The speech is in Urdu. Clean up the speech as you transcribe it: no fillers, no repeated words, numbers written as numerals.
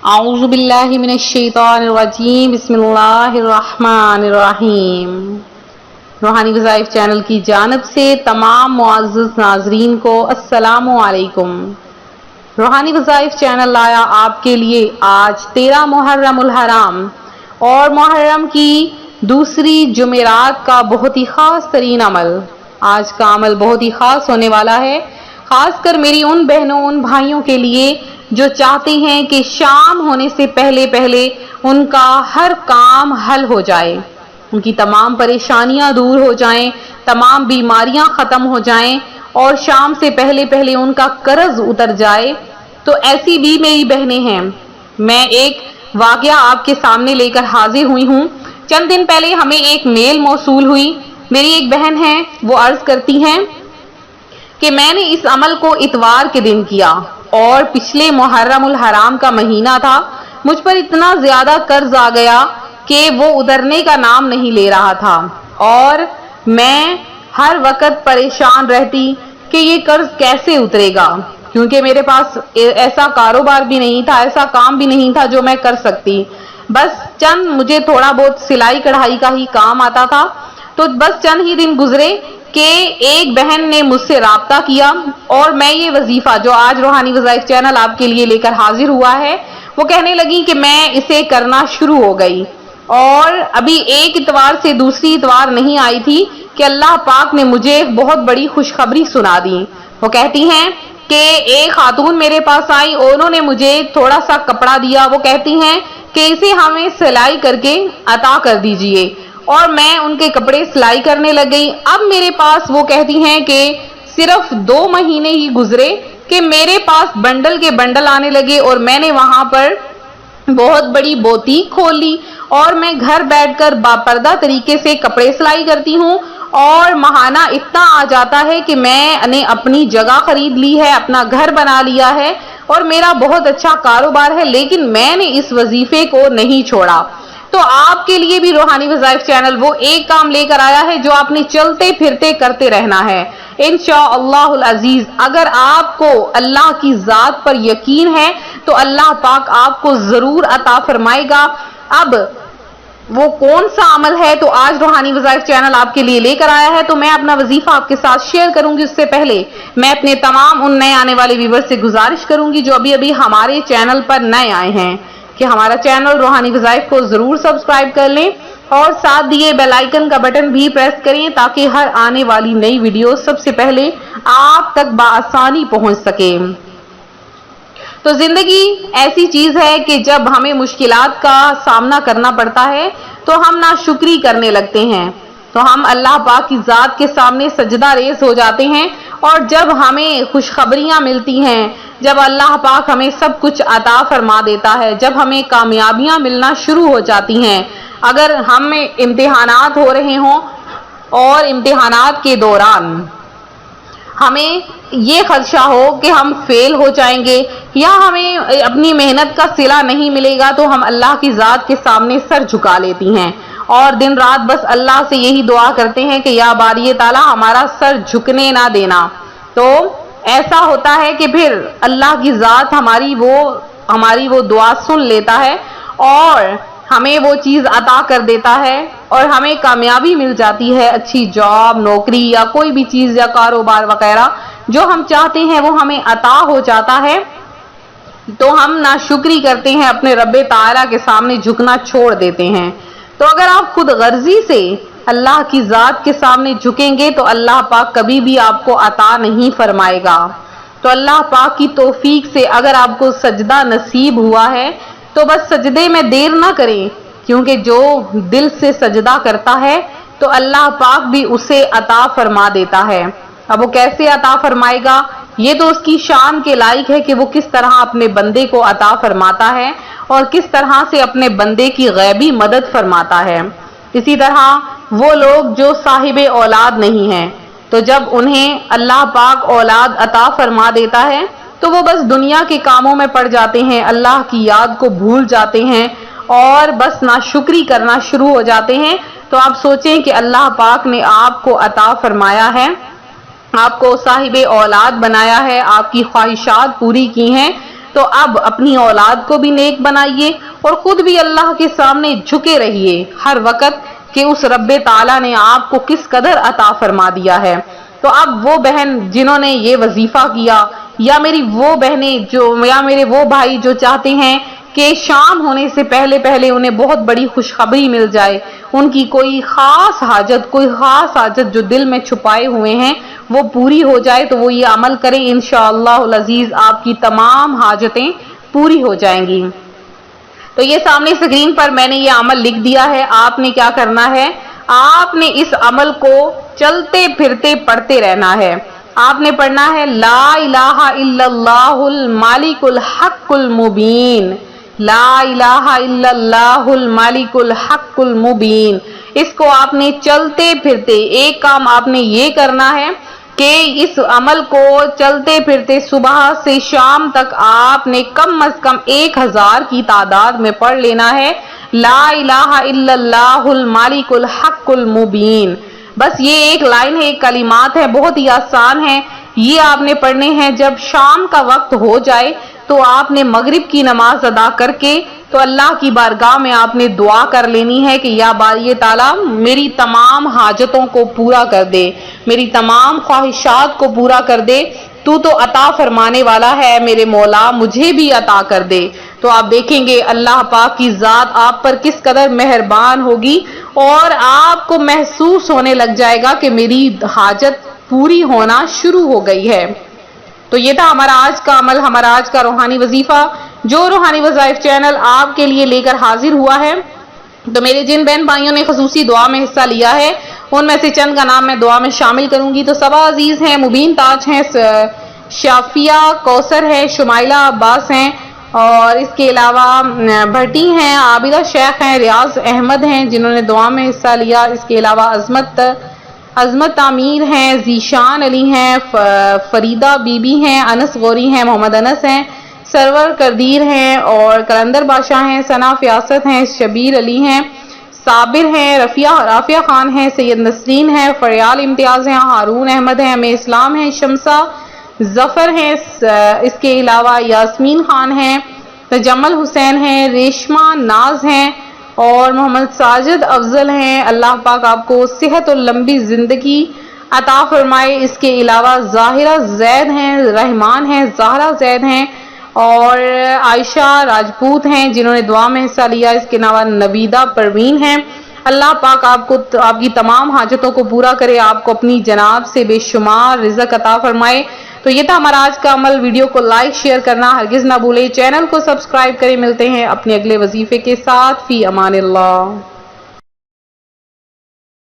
اعوذ باللہ من الشیطان الرجیم بسم اللہ الرحمن الرحیم۔ روحانی وظائف چینل کی جانب سے تمام معزز ناظرین کو السلام علیکم۔ روحانی وظائف چینل لایا آپ کے لیے آج 13 محرم الحرام اور محرم کی دوسری جمعرات کا بہت ہی خاص ترین عمل۔ آج کا عمل بہت ہی خاص ہونے والا ہے، خاص کر میری ان بہنوں ان بھائیوں کے لیے جو چاہتے ہیں کہ شام ہونے سے پہلے پہلے ان کا ہر کام حل ہو جائے، ان کی تمام پریشانیاں دور ہو جائیں، تمام بیماریاں ختم ہو جائیں اور شام سے پہلے پہلے ان کا قرض اتر جائے۔ تو ایسی بھی میری بہنیں ہیں۔ میں ایک واقعہ آپ کے سامنے لے کر حاضر ہوئی ہوں۔ چند دن پہلے ہمیں ایک میل موصول ہوئی۔ میری ایک بہن ہے، وہ عرض کرتی ہیں کہ میں نے اس عمل کو اتوار کے دن کیا اور پچھلے محرم الحرام کا مہینہ تھا، مجھ پر اتنا زیادہ قرض آ گیا کہ وہ اترنے کا نام نہیں لے رہا تھا اور میں ہر وقت پریشان رہتی کہ یہ قرض کیسے اترے گا، کیونکہ میرے پاس ایسا کاروبار بھی نہیں تھا، ایسا کام بھی نہیں تھا جو میں کر سکتی۔ بس چند مجھے تھوڑا بہت سلائی کڑھائی کا ہی کام آتا تھا۔ تو بس چند ہی دن گزرے کہ ایک بہن نے مجھ سے رابطہ کیا اور میں یہ وظیفہ جو آج روحانی وظائف چینل آپ کے لیے لے کر حاضر ہوا ہے، وہ کہنے لگی کہ میں اسے کرنا شروع ہو گئی۔ اور ابھی ایک اتوار سے دوسری اتوار نہیں آئی تھی کہ اللہ پاک نے مجھے بہت بڑی خوشخبری سنا دی۔ وہ کہتی ہیں کہ ایک خاتون میرے پاس آئی، انہوں نے مجھے تھوڑا سا کپڑا دیا، وہ کہتی ہیں کہ اسے ہمیں سلائی کر کے عطا کر دیجئے، اور میں ان کے کپڑے سلائی کرنے لگ گئی۔ اب میرے پاس وہ کہتی ہیں کہ صرف 2 مہینے ہی گزرے کہ میرے پاس بنڈل کے بنڈل آنے لگے اور میں نے وہاں پر بہت بڑی بوتیک کھول لی اور میں گھر بیٹھ کر باپردہ طریقے سے کپڑے سلائی کرتی ہوں اور ماہانہ اتنا آ جاتا ہے کہ میں نے اپنی جگہ خرید لی ہے، اپنا گھر بنا لیا ہے اور میرا بہت اچھا کاروبار ہے، لیکن میں نے اس وظیفے کو نہیں چھوڑا۔ تو آپ کے لیے بھی روحانی وظائف چینل وہ ایک کام لے کر آیا ہے جو آپ نے چلتے پھرتے کرتے رہنا ہے انشاءاللہ العزیز۔ اگر آپ کو اللہ کی ذات پر یقین ہے تو اللہ پاک آپ کو ضرور عطا فرمائے گا۔ اب وہ کون سا عمل ہے تو آج روحانی وظائف چینل آپ کے لیے لے کر آیا ہے، تو میں اپنا وظیفہ آپ کے ساتھ شیئر کروں گی۔ اس سے پہلے میں اپنے تمام ان نئے آنے والے ویورز سے گزارش کروں گی جو ابھی ہمارے چینل پر نئے آئے ہیں کہ ہمارا چینل روحانی وظائف کو ضرور سبسکرائب کر لیں اور ساتھ دیے بیل آئیکن کا بٹن بھی پریس کریں تاکہ ہر آنے والی نئی ویڈیو سب سے پہلے آپ تک بآسانی پہنچ سکے۔ تو زندگی ایسی چیز ہے کہ جب ہمیں مشکلات کا سامنا کرنا پڑتا ہے تو ہم ناشکری کرنے لگتے ہیں، تو ہم اللہ پاک کی ذات کے سامنے سجدہ ریز ہو جاتے ہیں، اور جب ہمیں خوشخبریاں ملتی ہیں، جب اللہ پاک ہمیں سب کچھ عطا فرما دیتا ہے، جب ہمیں کامیابیاں ملنا شروع ہو جاتی ہیں، اگر ہمیں امتحانات ہو رہے ہوں اور امتحانات کے دوران ہمیں یہ خدشہ ہو کہ ہم فیل ہو جائیں گے یا ہمیں اپنی محنت کا صلہ نہیں ملے گا، تو ہم اللہ کی ذات کے سامنے سر جھکا لیتی ہیں اور دن رات بس اللہ سے یہی دعا کرتے ہیں کہ یا باری تعالیٰ ہمارا سر جھکنے نہ دینا۔ تو ایسا ہوتا ہے کہ پھر اللہ کی ذات ہماری وہ دعا سن لیتا ہے اور ہمیں وہ چیز عطا کر دیتا ہے اور ہمیں کامیابی مل جاتی ہے، اچھی جاب، نوکری یا کوئی بھی چیز یا کاروبار وغیرہ جو ہم چاہتے ہیں وہ ہمیں عطا ہو جاتا ہے۔ تو ہم ناشکری کرتے ہیں، اپنے رب تعالیٰ کے سامنے جھکنا چھوڑ دیتے ہیں۔ تو اگر آپ خود غرضی سے اللہ کی ذات کے سامنے جھکیں گے تو اللہ پاک کبھی بھی آپ کو عطا نہیں فرمائے گا۔ تو اللہ پاک کی توفیق سے اگر آپ کو سجدہ نصیب ہوا ہے تو بس سجدے میں دیر نہ کریں، کیونکہ جو دل سے سجدہ کرتا ہے تو اللہ پاک بھی اسے عطا فرما دیتا ہے۔ اب وہ کیسے عطا فرمائے گا، یہ تو اس کی شان کے لائق ہے کہ وہ کس طرح اپنے بندے کو عطا فرماتا ہے اور کس طرح سے اپنے بندے کی غیبی مدد فرماتا ہے۔ اسی طرح وہ لوگ جو صاحب اولاد نہیں ہیں، تو جب انہیں اللہ پاک اولاد عطا فرما دیتا ہے تو وہ بس دنیا کے کاموں میں پڑ جاتے ہیں، اللہ کی یاد کو بھول جاتے ہیں اور بس ناشکری کرنا شروع ہو جاتے ہیں۔ تو آپ سوچیں کہ اللہ پاک نے آپ کو عطا فرمایا ہے، آپ کو صاحب اولاد بنایا ہے، آپ کی خواہشات پوری کی ہیں، تو اب اپنی اولاد کو بھی نیک بنائیے اور خود بھی اللہ کے سامنے جھکے رہیے ہر وقت کہ اس رب تعالیٰ نے آپ کو کس قدر عطا فرما دیا ہے۔ تو اب وہ بہن جنہوں نے یہ وظیفہ کیا، یا میری وہ بہنیں یا میرے وہ بھائی جو چاہتے ہیں کہ شام ہونے سے پہلے پہلے انہیں بہت بڑی خوشخبری مل جائے، ان کی کوئی خاص حاجت جو دل میں چھپائے ہوئے ہیں وہ پوری ہو جائے، تو وہ یہ عمل کریں، انشاءاللہ العزیز آپ کی تمام حاجتیں پوری ہو جائیں گی۔ تو یہ سامنے اسکرین پر میں نے یہ عمل لکھ دیا ہے، آپ نے کیا کرنا ہے، آپ نے اس عمل کو چلتے پھرتے پڑھتے رہنا ہے۔ آپ نے پڑھنا ہے لا الہ الا اللہ المالک الحق المبین، لا الہ الا اللہ المالک الحق المبین۔ اس کو آپ نے چلتے پھرتے، ایک کام آپ نے یہ کرنا ہے کہ اس عمل کو چلتے پھرتے صبح سے شام تک آپ نے کم از کم 1000 کی تعداد میں پڑھ لینا ہے، لا الہ الا اللہ المالک الحق المبین۔ بس یہ ایک لائن ہے، ایک کلمات ہے، بہت ہی آسان ہے، یہ آپ نے پڑھنے ہیں۔ جب شام کا وقت ہو جائے تو آپ نے مغرب کی نماز ادا کر کے تو اللہ کی بارگاہ میں آپ نے دعا کر لینی ہے کہ یا باری تعالیٰ میری تمام حاجتوں کو پورا کر دے، میری تمام خواہشات کو پورا کر دے، تو عطا فرمانے والا ہے میرے مولا، مجھے بھی عطا کر دے۔ تو آپ دیکھیں گے اللہ پاک کی ذات آپ پر کس قدر مہربان ہوگی اور آپ کو محسوس ہونے لگ جائے گا کہ میری حاجت پوری ہونا شروع ہو گئی ہے۔ تو یہ تھا ہمارا آج کا عمل، ہمارا آج کا روحانی وظیفہ جو روحانی وظائف چینل آپ کے لیے لے کر حاضر ہوا ہے۔ تو میرے جن بہن بھائیوں نے خصوصی دعا میں حصہ لیا ہے ان میں سے چند کا نام میں دعا میں شامل کروں گی۔ تو صبا عزیز ہیں، مبین تاج ہیں، شافیہ کوثر ہے، شمائلہ عباس ہیں، اور اس کے علاوہ بھٹی ہیں، عابدہ شیخ ہیں، ریاض احمد ہیں جنہوں نے دعا میں حصہ لیا۔ اس کے علاوہ عظمت تعمیر ہیں، ذیشان علی ہیں، فریدہ بی بی ہیں، انس غوری ہیں، محمد انس ہیں، سرور کردیر ہیں، اور کلندر بادشاہ ہیں، ثنا فیاست ہیں، شبیر علی ہیں، صابر ہیں، رافیہ خان ہیں، سید نسرین ہیں، فریال امتیاز ہیں، ہارون احمد ہیں، میں اسلام ہیں، شمسہ ظفر ہیں، اس کے علاوہ یاسمین خان ہیں، تجمل حسین ہیں، ریشمہ ناز ہیں، اور محمد ساجد افضل ہیں۔ اللہ پاک آپ کو صحت اور لمبی زندگی عطا فرمائے۔ اس کے علاوہ ظاہرہ زید ہیں، رحمان ہیں، زہرہ زید ہیں، اور عائشہ راجپوت ہیں جنہوں نے دعا میں حصہ لیا۔ اس کے علاوہ نویدہ پروین ہیں۔ اللہ پاک آپ کی تمام حاجتوں کو پورا کرے، آپ کو اپنی جناب سے بے شمار رزق عطا فرمائے۔ تو یہ تھا ہمارا آج کا عمل۔ ویڈیو کو لائک شیئر کرنا ہرگز نہ بھولیں، چینل کو سبسکرائب کریں۔ ملتے ہیں اپنے اگلے وظیفے کے ساتھ، فی امان اللہ۔